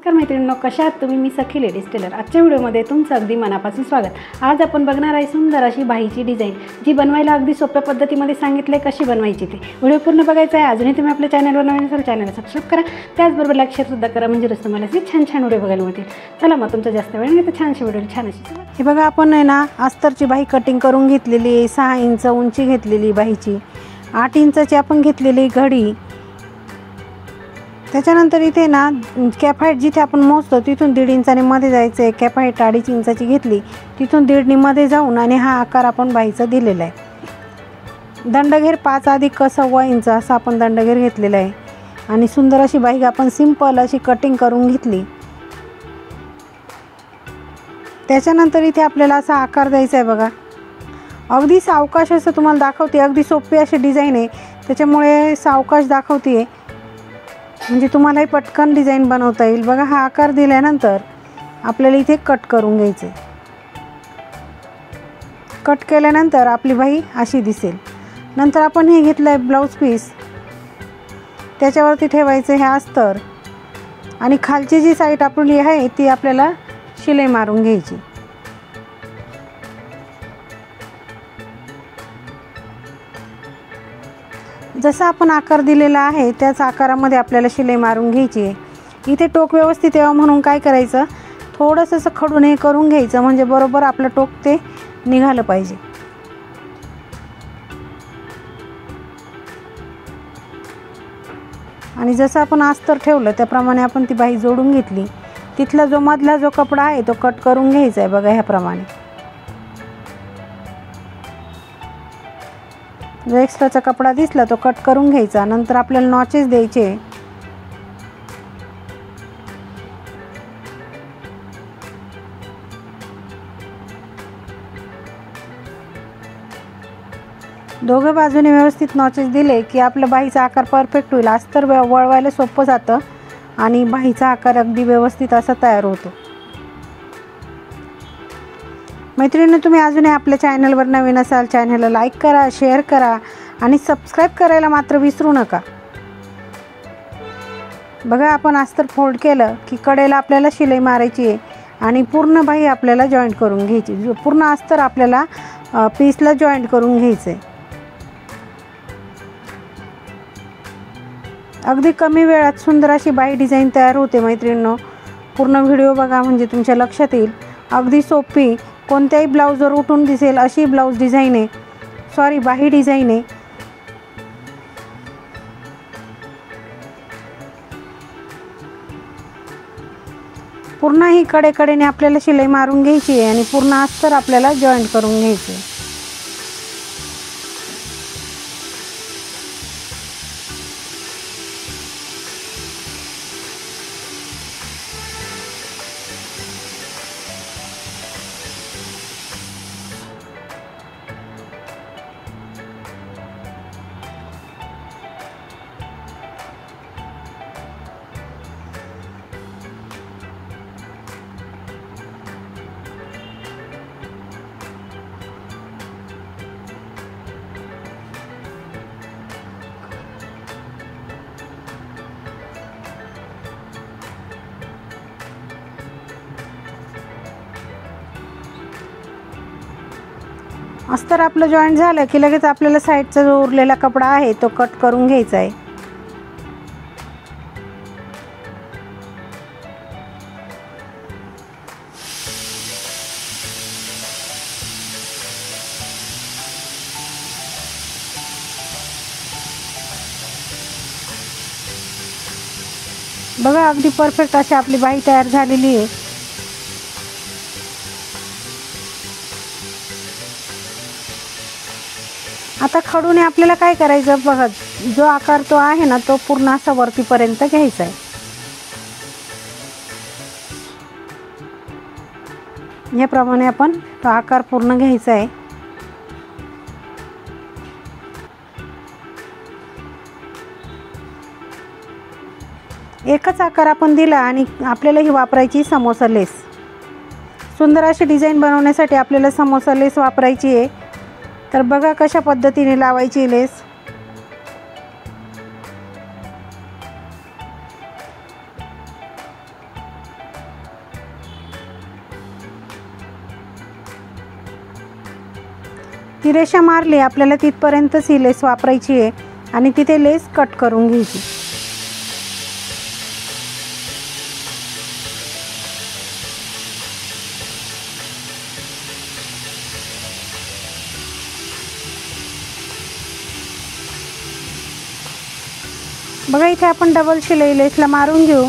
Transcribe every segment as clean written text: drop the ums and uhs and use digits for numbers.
नमस्कार मैत्रिणींनो, कशा आहात तुम्ही? मी सखी लेडीज टेलर. आजच्या व्हिडिओमध्ये तुमचं अगदी मनापासून स्वागत. आज आपण बघणार आहे सुंदर अशी बाहीची डिझाईन, जी बनवायला अगदी सोप्या पद्धतीमध्ये सांगितले कशी बनवायची ते. व्हिडिओ पूर्ण बघायचा आहे. अजूनही तुम्ही आपल्या चॅनलवर नवीन असाल चॅनलला सबस्क्राईब करा, त्याचबरोबर लाईक शेअरसुद्धा करा, म्हणजे रस्ते मला असे छान छान व्हिडिओ बघायला मिळतील. चला मग तुमचा जास्त वेळ नाही तर छानशी व्हिडिओ छान अशी. हे बघा, आपण आहे ना अस्तरची बाही कटिंग करून घेतलेली आहे. 6 इंच उंची घेतलेली बाहीची, 8 इंचाची आपण घेतलेली घडी. त्याच्यानंतर इथे ना कॅप हाईट जिथे आपण मोजतो तिथून 1.5 इंचाने मध्ये जायचं आहे. कॅप हाईट 2.5 इंचाची घेतली, तिथून 1.5 मध्ये जाऊन आणि हा आकार आपण बाहीचा दिलेला आहे. दंडघेर 5 अधिक 1.25 इंच असा आपण दंडघेर घेतलेला आहे. आणि सुंदर अशी बाही आपण सिंपल अशी कटिंग करून घेतली. त्याच्यानंतर इथे आपल्याला असा आकार द्यायचा आहे. बघा, अगदी सावकाश असं तुम्हाला दाखवते. अगदी सोपी अशी डिझाईन आहे, त्याच्यामुळे सावकाश दाखवते, म्हणजे तुम्हालाही पटकन डिझाईन बनवता येईल. बघा, हा आकार दिल्यानंतर आपल्याला इथे कट करून घ्यायचं आहे. कट केल्यानंतर आपली बाही अशी दिसेल. नंतर आपण हे घेतलं आहे ब्लाऊज पीस, त्याच्यावरती ठेवायचं हे अस्तर आणि खालची जी साईड आपली आहे ती आपल्याला शिलाई मारून घ्यायची. जसा आपण आकार दिलेला आहे त्याच आकारामध्ये आपल्याला शिलाई मारून घ्यायची आहे. इथे टोक व्यवस्थित यावं म्हणून काय करायचं, थोडंसं असं खडून हे करून घ्यायचं, म्हणजे बरोबर आपलं टोक ते निघालं पाहिजे. आणि जसं आपण अस्तर ठेवलं त्याप्रमाणे आपण ती बाही जोडून घेतली. तिथला जो मधला जो कपडा आहे तो कट करून घ्यायचा आहे. बघा, ह्याप्रमाणे जो एक्स्ट्राचा कपडा दिसला तो कट करून घ्यायचा. नंतर आपल्याला नॉचेस द्यायचे. दोघं बाजूने व्यवस्थित नॉचेस दिले की आपल्या बाहीचा आकार परफेक्ट होईल. अस्तर वळवायला सोपं जातं आणि बाहीचा आकार अगदी व्यवस्थित असा तयार होतो. मैत्रिणींनो, तुम्ही अजूनही आपल्या चॅनलवर नवीन असाल चॅनलला लाईक करा, शेअर करा आणि सबस्क्राईब करायला मात्र विसरू नका. बघा, आपण अस्तर फोल्ड केलं की कडेला आपल्याला शिलाई मारायची आहे आणि पूर्ण बाही आपल्याला जॉईंट करून घ्यायची. पूर्ण अस्तर आपल्याला पीसला जॉईंट करून घ्यायचं आहे. अगदी कमी वेळात सुंदर अशी बाही डिझाईन तयार होते. मैत्रिणींनो, पूर्ण व्हिडिओ बघा, म्हणजे तुमच्या लक्षात येईल. अगदी सोपी, कोणत्याही ब्लाऊजवर उठून दिसेल अशी ब्लाऊज डिझाईन आहे, सॉरी बाही डिझाईन आहे. पूर्ण ही कडेकडेने आपल्याला शिलाई मारून घ्यायची आहे आणि पूर्ण अस्तर आपल्याला जॉईंट करून घ्यायचे आहे. अस्तर आपलं जॉईंट झालं की लगेच आपल्याला साईडचा जो उरलेला कपडा आहे तो कट करून घ्यायचा आहे. बघा, अगदी परफेक्ट अशी आपली बाही तयार झालेली आहे. आता खडूने आपल्याला काय करायचं, बघा, जो आकार तो आहे ना तो पूर्ण असा वरतीपर्यंत घ्यायचा आहे. याप्रमाणे आपण तो आकार पूर्ण घ्यायचा आहे. एकच आकार आपण दिला आणि आपल्याला ही वापरायची समोसा लेस. सुंदर अशी डिझाईन बनवण्यासाठी आपल्याला समोसा लेस वापरायची आहे. तर बघा कशा पद्धतीने लावायची लेस. ती रेषा मारली आपल्याला तिथपर्यंतच ही लेस वापरायची आहे आणि तिथे लेस कट करून घ्यायची. बघा इथे आपण डबल शिलाई लेसला मारून घेऊ.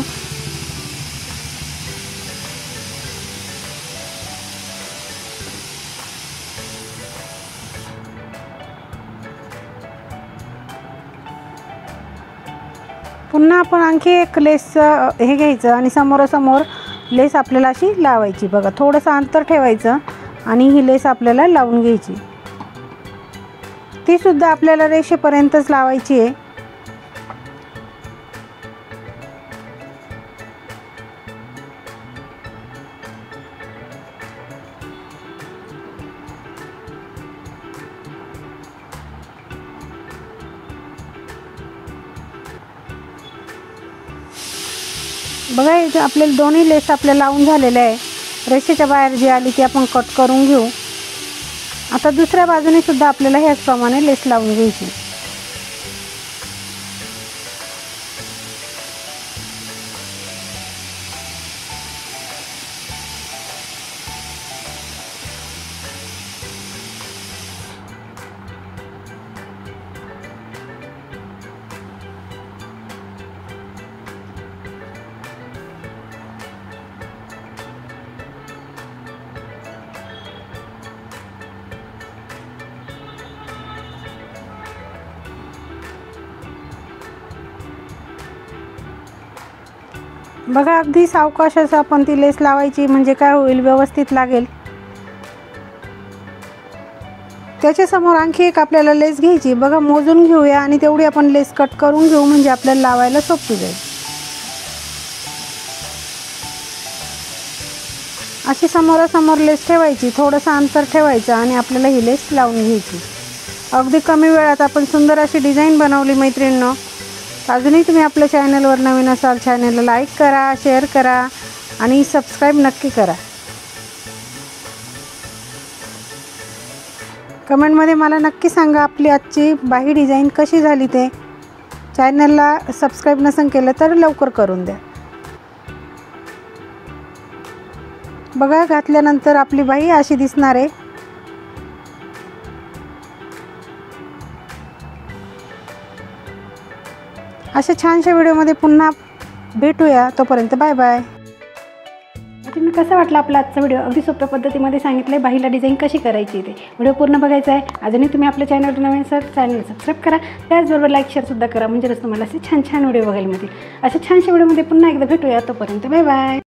पुन्हा आपण आणखी एक लेस हे घ्यायचं आणि समोरासमोर लेस आपल्याला अशी लावायची. बघा थोडंसं अंतर ठेवायचं आणि ही लेस आपल्याला लावून घ्यायची. ती सुद्धा आपल्याला रेषेपर्यंतच लावायची आहे. बघा इथे आपल्याला दोन्ही लेस आपल्या लावून झालेल्या आहे. रेषेच्या बाहेर जी आली ती आपण कट करून घेऊ. आता दुसऱ्या बाजूने सुद्धा आपल्याला ह्याचप्रमाणे लेस लावून घ्यायची. बघा अगदी सावकाश असं आपण ती लेस लावायची, म्हणजे काय होईल व्यवस्थित लागेल. त्याच्यासमोर आणखी एक आपल्याला लेस घ्यायची. बघा मोजून घेऊया आणि तेवढी आपण लेस कट करून घेऊ, म्हणजे आपल्याला लावायला सोपी जाईल. अशी समोरासमोर लेस ठेवायची, थोडंसं अंतर ठेवायचं आणि आपल्याला ही लेस लावून घ्यायची. अगदी कमी वेळात आपण सुंदर अशी डिझाईन बनवली मैत्रिणींनो. अजूनही तुम्ही आपल्या चॅनलवर नवीन असाल चॅनलला लाईक करा, शेअर करा आणि सबस्क्राईब नक्की करा. कमेंटमध्ये मला नक्की सांगा आपली आजची बाही डिझाईन कशी झाली ते. चॅनलला सबस्क्राईब नसेल केलं तर लवकर करून द्या. बघा घातल्यानंतर आपली बाही अशी दिसणार आहे. अशा छानशा व्हिडिओमध्ये पुन्हा भेटूया. तोपर्यंत बाय बाय. तुम्ही कसा वाटला आपला आजचा व्हिडिओ. अगदी सोप्या पद्धतीमध्ये सांगितलं आहे बाहीला डिझाईन कशी करायची ते. व्हिडिओ पूर्ण बघायचा आहे. अजूनही तुम्ही आपल्या चॅनलवर नवीन सर चॅनल सबस्क्राईब करा. त्याचबरोबर लाईक शेअरसुद्धा करा, म्हणजेच तुम्हाला असे छान छान व्हिडिओ बघायला मिळतील. अशा छानशा व्हिडिओमध्ये पुन्हा एकदा भेटूया. तोपर्यंत बाय बाय.